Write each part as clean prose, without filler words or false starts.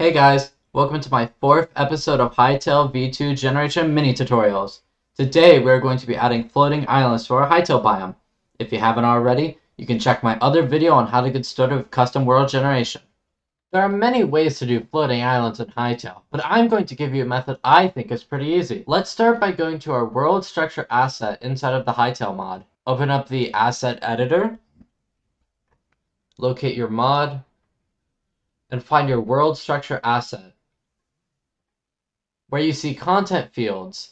Hey guys, welcome to my fourth episode of Hytale V2 Generation Mini Tutorials. Today we're going to be adding floating islands to our Hytale biome. If you haven't already, you can check my other video on how to get started with custom world generation. There are many ways to do floating islands in Hytale, but I'm going to give you a method I think is pretty easy. Let's start by going to our world structure asset inside of the Hytale mod. Open up the asset editor, locate your mod, and find your world structure asset. Where you see content fields,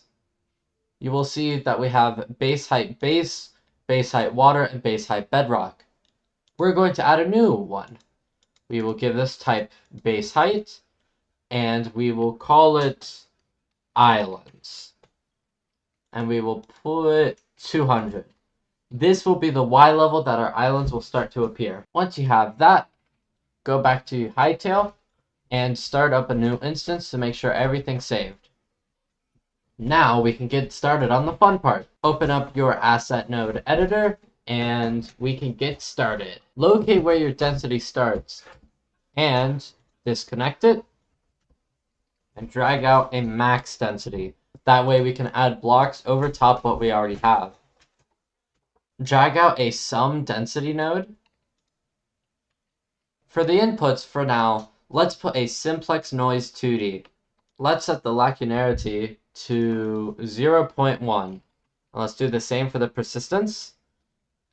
you will see that we have base height base, base height water, and base height bedrock. We're going to add a new one. We will give this type base height, and we will call it islands. And we will put 200. This will be the Y level that our islands will start to appear. Once you have that, go back to Hytale and start up a new instance to make sure everything's saved. Now we can get started on the fun part. Open up your asset node editor and we can get started. Locate where your density starts and disconnect it and drag out a max density. That way we can add blocks over top what we already have. Drag out a sum density node. For the inputs for now, let's put a simplex noise 2D. Let's set the lacunarity to 0.1. Let's do the same for the persistence.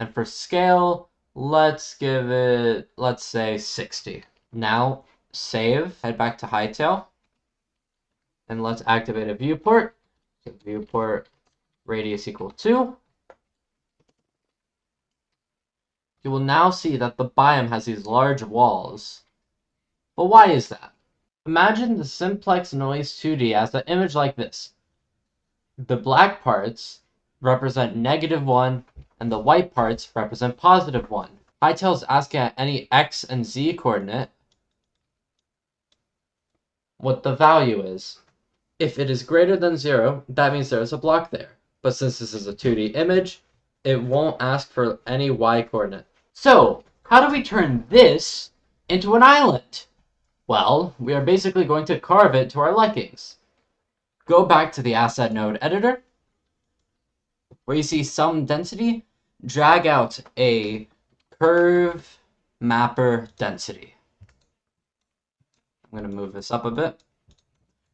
And for scale, let's give it, let's say 60. Now, save, head back to Hytale, and let's activate a viewport. So viewport radius equal 2. You will now see that the biome has these large walls. But why is that? Imagine the simplex noise 2D as an image like this. The black parts represent -1, and the white parts represent +1. Hytale is asking at any x and z coordinate what the value is. If it is greater than 0, that means there is a block there. But since this is a 2D image, it won't ask for any y coordinate. So, how do we turn this into an island? Well, we are basically going to carve it to our likings. Go back to the asset node editor. Where you see sum density, drag out a curve mapper density. I'm going to move this up a bit.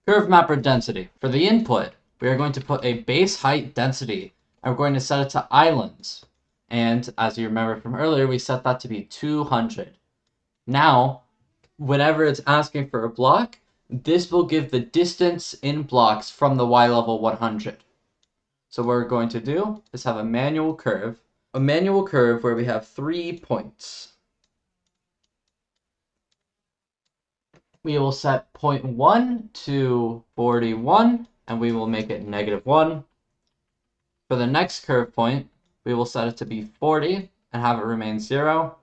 Curve mapper density. For the input, we are going to put a base height density, and we're going to set it to islands. And as you remember from earlier, we set that to be 200. Now, whenever it's asking for a block, this will give the distance in blocks from the Y level 100. So what we're going to do is have a manual curve where we have 3 points. We will set point 1 to 41, and we will make it -1. For the next curve point, we will set it to be 40 and have it remain 0.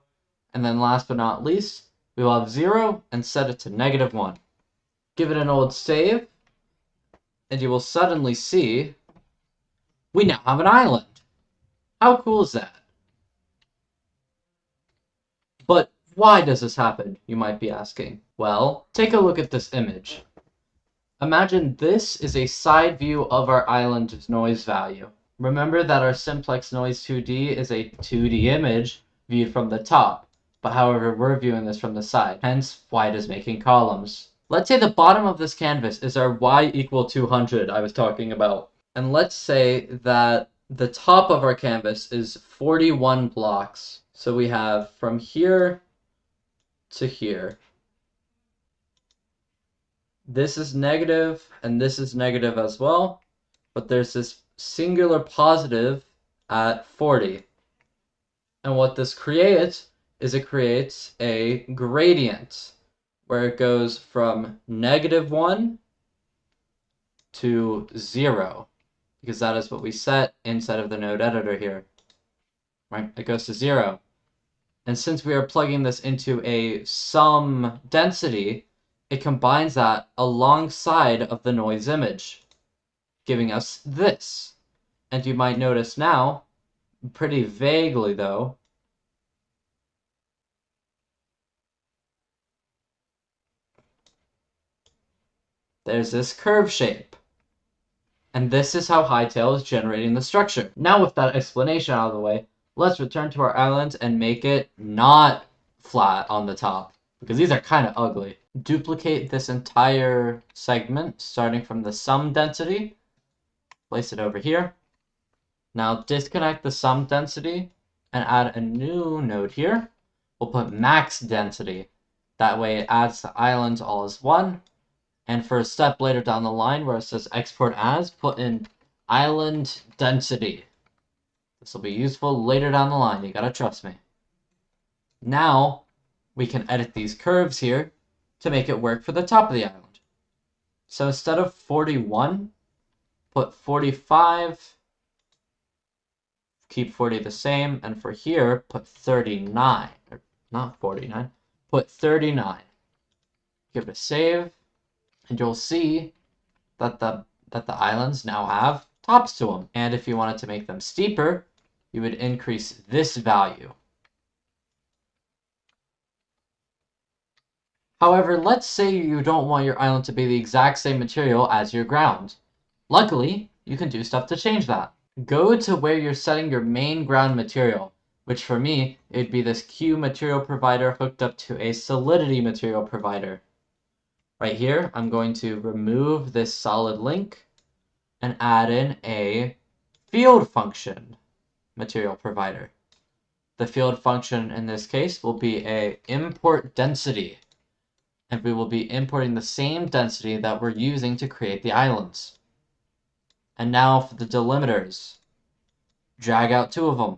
And then last but not least, we will have 0 and set it to -1. Give it an old save, and you will suddenly see we now have an island. How cool is that? But why does this happen, you might be asking? Well, take a look at this image. Imagine this is a side view of our island's noise value. Remember that our simplex noise 2D is a 2D image viewed from the top, but however we're viewing this from the side, hence why it is making columns. Let's say the bottom of this canvas is our y equal 200 I was talking about. And let's say that the top of our canvas is 41 blocks. So we have from here to here. This is negative, and this is negative as well, but there's this singular positive at 40. And what this creates is it creates a gradient where it goes from -1 to 0, because that is what we set inside of the node editor here. Right? It goes to 0. And since we are plugging this into a sum density, it combines that alongside of the noise image, giving us this. And you might notice now, pretty vaguely though, there's this curve shape. And this is how Hytale is generating the structure. Now with that explanation out of the way, let's return to our island and make it not flat on the top, because these are kind of ugly. Duplicate this entire segment, starting from the sum density. Place it over here. Now disconnect the sum density and add a new node here. We'll put max density. That way it adds the islands all as one. And for a step later down the line where it says export as, put in island density. This will be useful later down the line, you gotta trust me. Now, we can edit these curves here to make it work for the top of the island. So instead of 41, put 45, keep 40 the same, and for here, put 39, or not 49, put 39. Give it a save. And you'll see that the islands now have tops to them. And if you wanted to make them steeper, you would increase this value. However, let's say you don't want your island to be the exact same material as your ground. Luckily, you can do stuff to change that. Go to where you're setting your main ground material, which for me, it'd be this Q material provider hooked up to a solidity material provider. Right here, I'm going to remove this solid link and add in a field function material provider. The field function in this case will be a import density, and we will be importing the same density that we're using to create the islands. And now for the delimiters. Drag out 2 of them.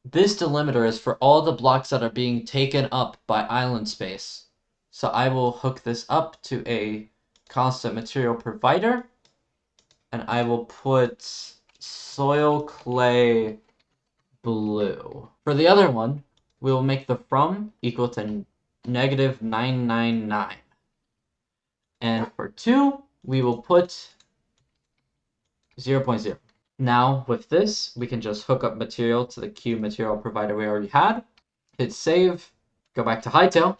This delimiter is for all the blocks that are being taken up by island space. So I will hook this up to a constant material provider, and I will put soil clay blue. For the other one, we will make the from equal to -999. And for 2, we will put 0.0. Now with this, we can just hook up material to the Q material provider we already had, hit save, go back to Hytale,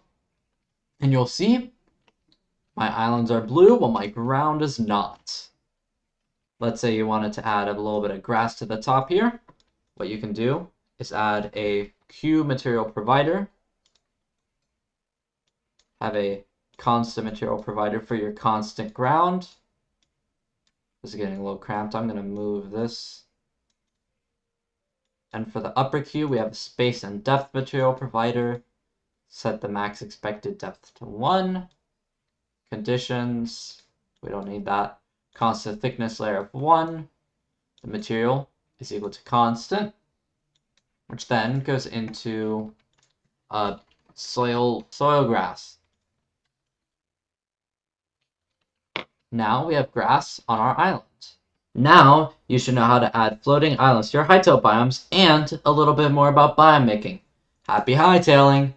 and you'll see my islands are blue while my ground is not. Let's say you wanted to add a little bit of grass to the top here. What you can do is add a Q material provider. Have a constant material provider for your constant ground. This is getting a little cramped. I'm going to move this. And for the upper Q, we have a space and depth material provider. Set the max expected depth to 1. Conditions, we don't need that. Constant thickness layer of 1. The material is equal to constant, which then goes into soil grass. Now we have grass on our island. Now you should know how to add floating islands to your Hytale biomes and a little bit more about biome making. Happy hightailing!